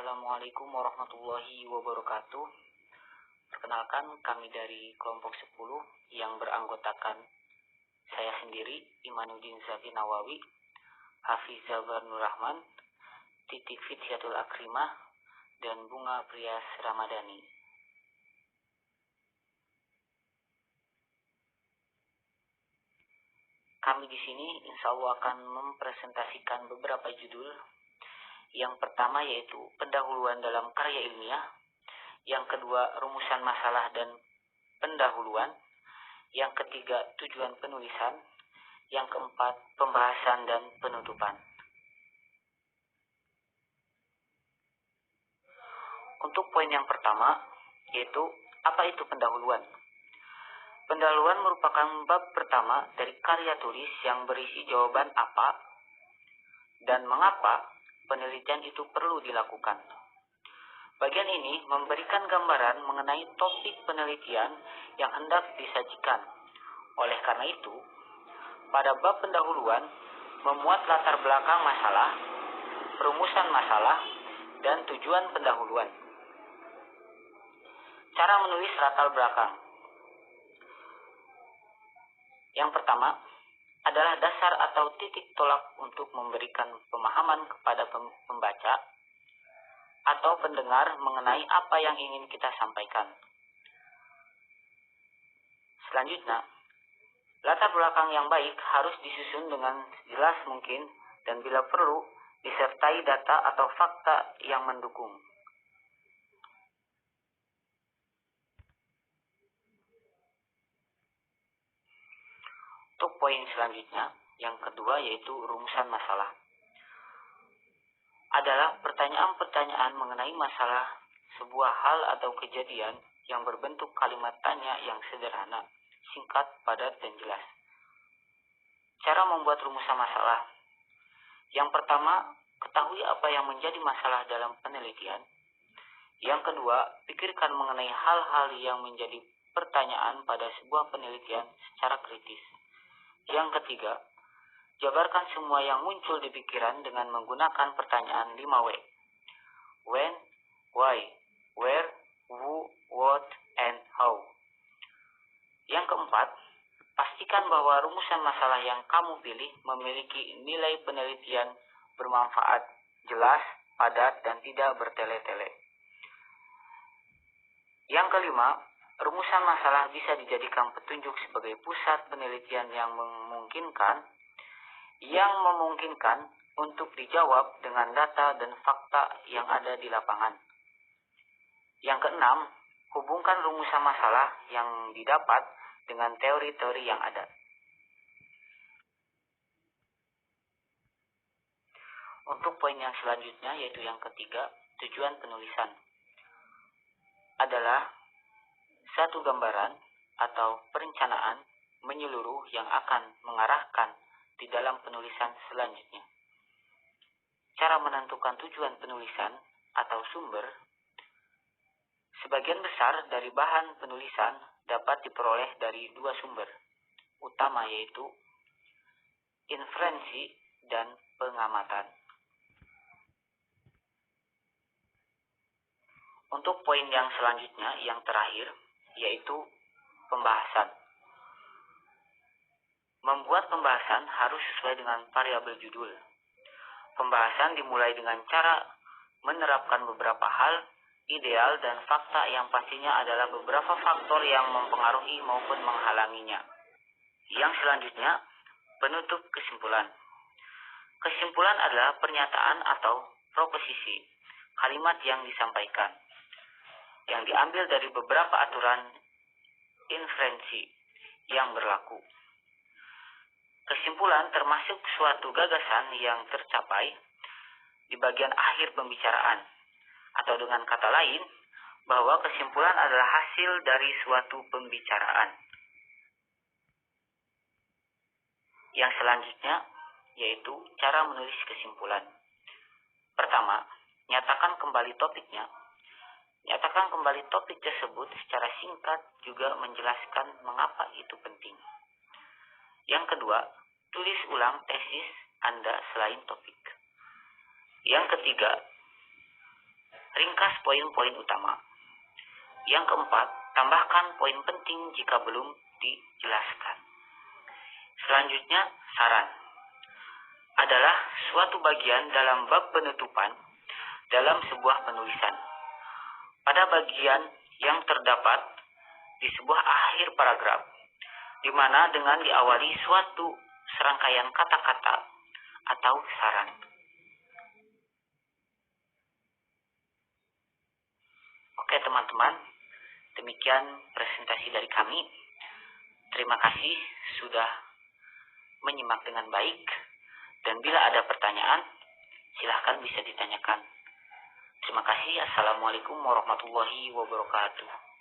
Assalamualaikum warahmatullahi wabarakatuh. Perkenalkan, kami dari kelompok 10 yang beranggotakan saya sendiri, Imanuddin Zafi Nawawi, Hafiz Zabar Nur Rahman, Titik Fityatul Akrimah, dan Bunga Priyas Ramadhani. Kami di sini insya Allah akan mempresentasikan beberapa judul. Yang pertama yaitu pendahuluan dalam karya ilmiah, yang kedua rumusan masalah dan pendahuluan, yang ketiga tujuan penulisan, yang keempat pembahasan dan penutupan. Untuk poin yang pertama yaitu apa itu pendahuluan. Pendahuluan merupakan bab pertama dari karya tulis yang berisi jawaban apa dan mengapa penelitian itu perlu dilakukan. Bagian ini memberikan gambaran mengenai topik penelitian yang hendak disajikan. Oleh karena itu, pada bab pendahuluan memuat latar belakang masalah, perumusan masalah, dan tujuan pendahuluan. Cara menulis latar belakang. Yang pertama adalah dasar atau titik tolak untuk memberikan pemahaman kepada pembaca atau pendengar mengenai apa yang ingin kita sampaikan. Selanjutnya, latar belakang yang baik harus disusun dengan jelas mungkin dan bila perlu disertai data atau fakta yang mendukung. Untuk poin selanjutnya, yang kedua yaitu rumusan masalah. Adalah pertanyaan-pertanyaan mengenai masalah sebuah hal atau kejadian yang berbentuk kalimat tanya yang sederhana, singkat, padat, dan jelas. Cara membuat rumusan masalah. Yang pertama, ketahui apa yang menjadi masalah dalam penelitian. Yang kedua, pikirkan mengenai hal-hal yang menjadi pertanyaan pada sebuah penelitian secara kritis. Yang ketiga, jabarkan semua yang muncul di pikiran dengan menggunakan pertanyaan 5W. When, why, where, who, what, and how. Yang keempat, pastikan bahwa rumusan masalah yang kamu pilih memiliki nilai penelitian bermanfaat, jelas, padat, dan tidak bertele-tele. Yang kelima, rumusan masalah bisa dijadikan petunjuk sebagai pusat penelitian yang memungkinkan untuk dijawab dengan data dan fakta yang ada di lapangan. Yang keenam, hubungkan rumusan masalah yang didapat dengan teori-teori yang ada. Untuk poin yang selanjutnya yaitu yang ketiga, tujuan penulisan. Adalah satu gambaran atau perencanaan menyeluruh yang akan mengarahkan di dalam penulisan selanjutnya. Cara menentukan tujuan penulisan atau sumber. Sebagian besar dari bahan penulisan dapat diperoleh dari dua sumber utama yaitu inferensi dan pengamatan. Untuk poin yang selanjutnya, yang terakhir, yaitu pembahasan. Membuat pembahasan harus sesuai dengan variabel judul. Pembahasan dimulai dengan cara menerapkan beberapa hal, ideal, dan fakta yang pastinya adalah beberapa faktor yang mempengaruhi maupun menghalanginya. Yang selanjutnya, penutup kesimpulan. Kesimpulan adalah pernyataan atau proposisi, kalimat yang disampaikan, yang diambil dari beberapa aturan inferensi yang berlaku. Kesimpulan termasuk suatu gagasan yang tercapai di bagian akhir pembicaraan, atau dengan kata lain, bahwa kesimpulan adalah hasil dari suatu pembicaraan. Yang selanjutnya yaitu cara menulis kesimpulan. Pertama, nyatakan kembali topiknya. Nyatakan kembali topik tersebut secara singkat juga menjelaskan mengapa itu penting. Yang kedua, tulis ulang tesis Anda selain topik. Yang ketiga, Ringkas poin-poin utama. Yang keempat, tambahkan poin penting jika belum dijelaskan. Selanjutnya, saran adalah suatu bagian dalam bab penutupan dalam sebuah penulisan. Pada bagian yang terdapat di sebuah akhir paragraf, di mana dengan diawali suatu serangkaian kata-kata atau saran. Oke teman-teman, demikian presentasi dari kami. Terima kasih sudah menyimak dengan baik, dan bila ada pertanyaan, silahkan bisa ditanyakan. Terima kasih. Assalamualaikum warahmatullahi wabarakatuh.